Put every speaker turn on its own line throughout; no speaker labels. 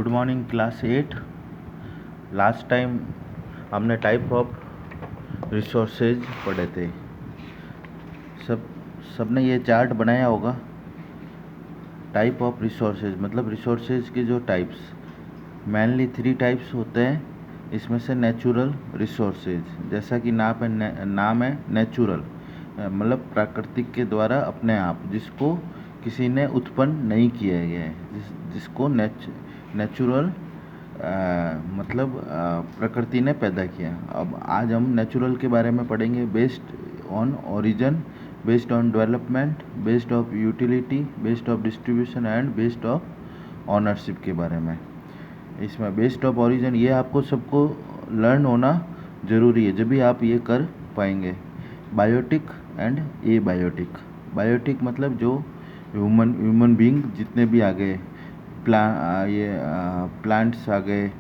Good morning class 8। Last time हमने type of resources पढ़े थे। सबने ये चार्ट बनाया होगा। टाइप ऑफ रिसोर्सेज मतलब रिसोर्सेज के जो टाइप्स, मेनली 3 टाइप्स होते हैं। इसमें से नेचुरल रिसोर्सेज, जैसा कि नाम है नेचुरल, मतलब प्राकृतिक के द्वारा अपने आप, जिसको किसी ने उत्पन्न नहीं किया गया है, जिसको नेचुरल मतलब प्रकृति ने पैदा किया। अब आज हम नेचुरल के बारे में पढ़ेंगे। Based on origin, based on development, based of utility, based of distribution and based of ownership के बारे में। इसमें बेस्ड ऑफ ओरिजिन ये आपको सबको लर्न होना ज़रूरी है, जब भी आप ये कर पाएंगे। Biotic and abiotic. Biotic मतलब जो ह्यूमन बीइंग जितने भी आ गए, प्लांट्स आ गए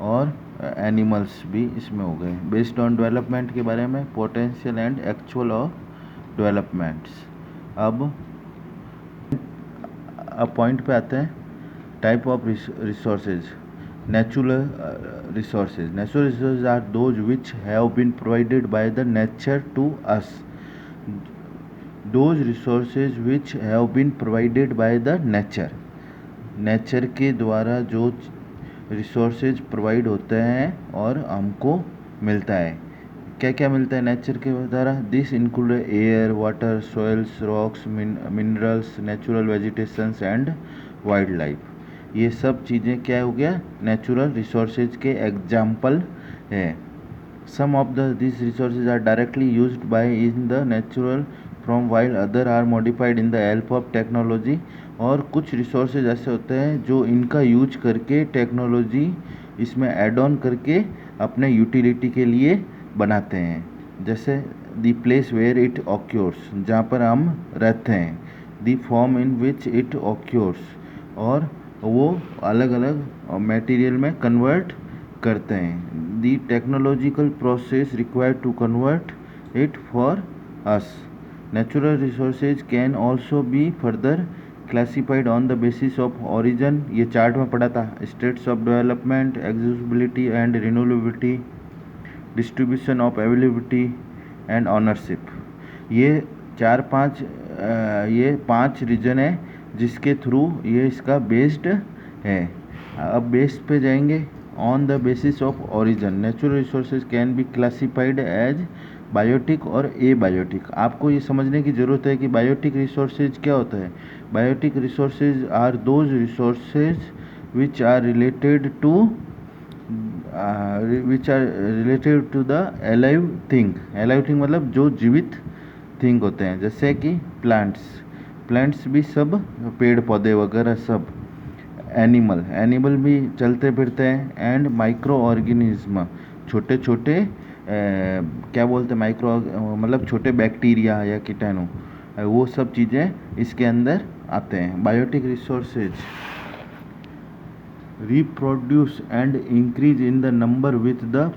और एनिमल्स भी इसमें हो गए। बेस्ड ऑन डेवलपमेंट के बारे में, potential and actual of developments. अब पॉइंट पे आते हैं। Type of resources. Natural resources. Natural resources are those which have been provided by the nature to us. Those resources which have been provided by the nature के द्वारा जो resources provide होते हैं और हमको मिलता है। क्या क्या मिलता है नेचर के द्वारा? This include air, water, soils, rocks, minerals, natural vegetations and wild life. ये सब चीज़ें क्या हो गया? नेचुरल रिसोर्सेज के एग्जाम्पल है। Some of this resources are directly used by in the natural from while other are modified in the help of technology. और कुछ रिसोर्सेज ऐसे होते हैं जो इनका यूज करके टेक्नोलॉजी इसमें ऐड ऑन करके अपने यूटिलिटी के लिए बनाते हैं। जैसे the place where it occurs, जहाँ पर हम रहते हैं। The form in which it occurs, और वो अलग अलग मटेरियल में कन्वर्ट करते हैं। The technological process required to convert it for us. Natural resources can also be further classified on the basis of origin. ये चार्ट में पढ़ा था। Status of development, accessibility and renewability, distribution of availability and ownership. ये 5 reason है जिसके through ये इसका based है। अब बेस्ड पे जाएंगे। On the basis of origin, natural resources can be classified as biotic और ए बायोटिक। आपको ये समझने की ज़रूरत है कि बायोटिक रिसोर्सेज क्या होता है। Biotic resources are those resources which are related to the alive thing. Alive thing मतलब जो जीवित थिंग होते हैं, जैसे कि प्लांट्स भी सब, पेड़ पौधे वगैरह सब। एनिमल भी चलते फिरते हैं। एंड माइक्रो ऑर्गेनिज्म, छोटे छोटे क्या बोलते हैं, माइक्रो मतलब छोटे बैक्टीरिया या कीटाणु, वो सब चीज़ें इसके अंदर आते हैं। Biotic resources reproduce and increase in the number with the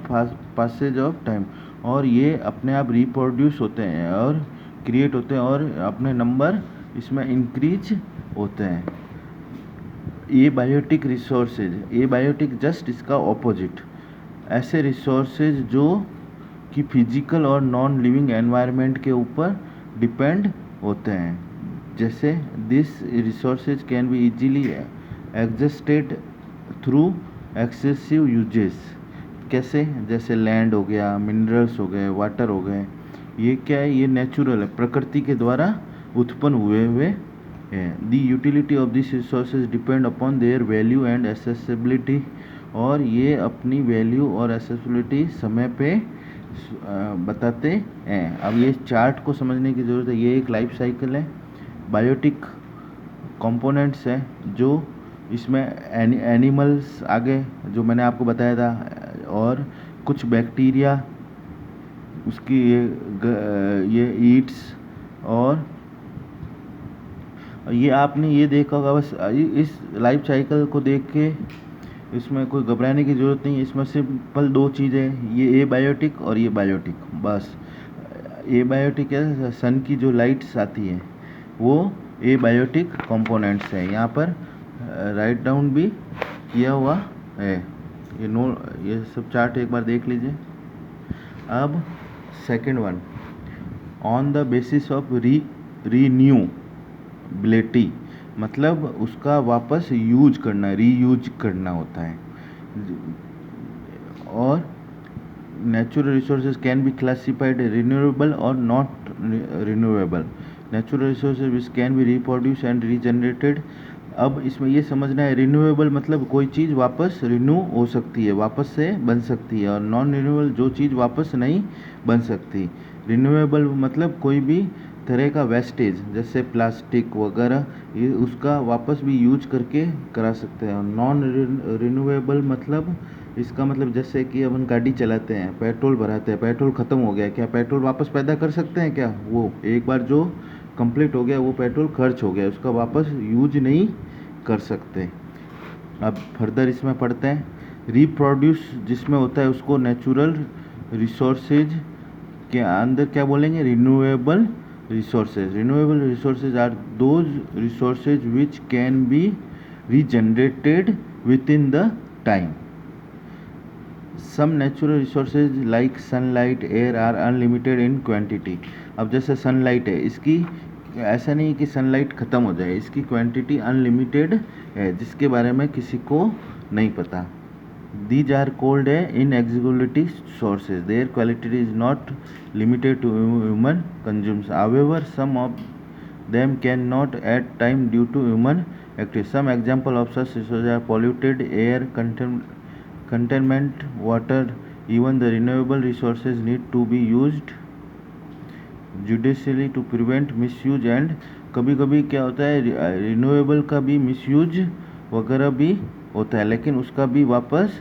passage of time. और ये अपने आप रिप्रोड्यूस होते हैं और क्रिएट होते हैं और अपने नंबर इसमें इंक्रीज होते हैं। ये बायोटिक रिसोर्सेज, ये बायोटिक जस्ट इसका ऑपोजिट। ऐसे रिसोर्सेज जो कि फिजिकल और नॉन लिविंग एनवायरनमेंट के ऊपर डिपेंड होते हैं। जैसे this resources can be easily existed through excessive uses. कैसे? जैसे लैंड हो गया, मिनरल्स हो गए, वाटर हो गए। ये क्या है? ये नेचुरल है, प्रकृति के द्वारा उत्पन्न हुए हैं। The utility of this resources depend upon their value and accessibility. और ये अपनी वैल्यू और एक्सेसिबिलिटी समय पे बताते हैं। अब ये चार्ट को समझने की ज़रूरत है। ये एक लाइफ साइकिल है। बायोटिक कंपोनेंट्स हैं जो इसमें एनिमल्स आगे जो मैंने आपको बताया था, और कुछ बैक्टीरिया उसकी ये ईट्स। और ये आपने ये देखा होगा। बस इस लाइफ साइकिल को देख के इसमें कोई घबराने की ज़रूरत नहीं है। इसमें सिंपल 2 चीज़ें, ये ए बायोटिक और ये बायोटिक, बस। ए बायोटिक है, सन की जो लाइट्स आती हैं वो ए बायोटिक कंपोनेंट्स हैं। यहाँ पर राइट डाउन भी किया हुआ है। ये सब चार्ट एक बार देख लीजिए। अब second one, on the basis of renewability, मतलब उसका वापस यूज करना, रीयूज करना होता है। और natural resources can be classified renewable और not renewable. Natural resources which can be reproduce and regenerated. अब इसमें ये समझना है, रिन्यूएबल मतलब कोई चीज़ वापस रिन्यू हो सकती है, वापस से बन सकती है, और नॉन रिन्यूएबल जो चीज़ वापस नहीं बन सकती। रिन्यूएबल मतलब कोई भी तरह का वेस्टेज जैसे प्लास्टिक वगैरह, ये उसका वापस भी यूज करके करा सकते हैं। नॉन रिन्यूएबल मतलब इसका मतलब जैसे कि अपन गाड़ी चलाते हैं, पेट्रोल भराते हैं, पेट्रोल ख़त्म हो गया, क्या पेट्रोल वापस पैदा कर सकते हैं क्या? वो एक बार जो कंप्लीट हो गया वो पेट्रोल खर्च हो गया, उसका वापस यूज नहीं कर सकते। अब फर्दर इसमें पढ़ते हैं, रिप्रोड्यूस जिसमें होता है उसको नेचुरल रिसोर्सेज के अंदर क्या बोलेंगे? Renewable resources. Renewable resources are those resources which can be regenerated within the time. Some natural resources like sunlight, air are unlimited in quantity. अब जैसे सनलाइट है, इसकी ऐसा नहीं कि सनलाइट ख़त्म हो जाए, इसकी क्वांटिटी अनलिमिटेड है जिसके बारे में किसी को नहीं पता। These are called inexhaustibility sources. Their quality is not limited to human consumption. However, some of them cannot at time due to human activity. Some example of such resources are polluted air, containment water. Even the renewable resources need to be used judiciously to prevent misuse and कभी कभी क्या होता है, renewable का भी misuse वगैरह भी होता है, लेकिन उसका भी वापस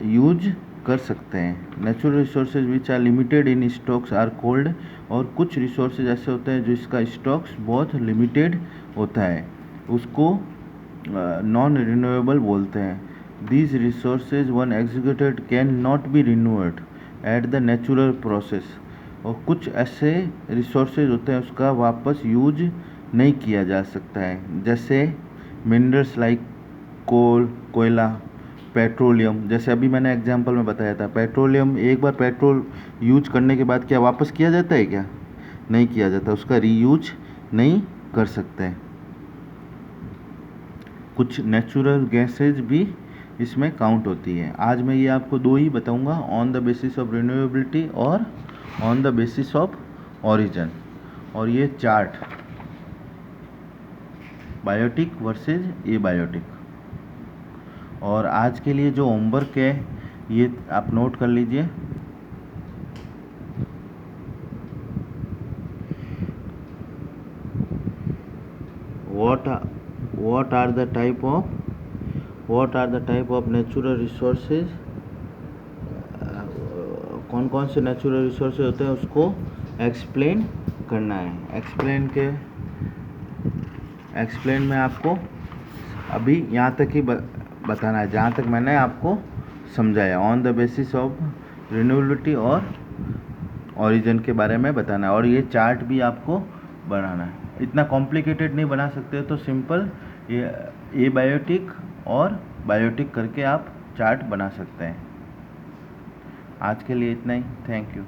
यूज कर सकते हैं। Natural resources which are limited in stocks are called. और कुछ रिसोर्सेज ऐसे होते हैं जिसका स्टॉक्स बहुत लिमिटेड होता है, उसको नॉन रिन्यूएबल बोलते हैं। These resources once executed can not be renewed at the natural process. और कुछ ऐसे रिसोर्सेज होते हैं उसका वापस यूज नहीं किया जा सकता है, जैसे मिनरल्स लाइक कोल, कोयला, पेट्रोलियम। जैसे अभी मैंने एग्जांपल में बताया था, पेट्रोलियम एक बार पेट्रोल यूज करने के बाद क्या वापस किया जाता है? क्या नहीं किया जाता, उसका रीयूज नहीं कर सकते। कुछ नेचुरल गैसेज भी इसमें काउंट होती है। आज मैं ये आपको दो ही बताऊंगा, on the basis of renewability और on the basis of origin. और ये चार्ट बायोटिक वर्सेज एबायोटिक। और आज के लिए जो होमवर्क है ये आप नोट कर लीजिए। what are the type of natural resources, कौन कौन से नेचुरल रिसोर्सेज होते हैं उसको एक्सप्लेन करना है। एक्सप्लेन में आपको अभी यहाँ तक ही बताना है जहाँ तक मैंने आपको समझाया। On the basis of renewability और ओरिजिन के बारे में बताना है। और ये चार्ट भी आपको बनाना है, इतना कॉम्प्लिकेटेड नहीं बना सकते, तो सिंपल ये एबायोटिक और बायोटिक करके आप चार्ट बना सकते हैं। आज के लिए इतना ही, थैंक यू।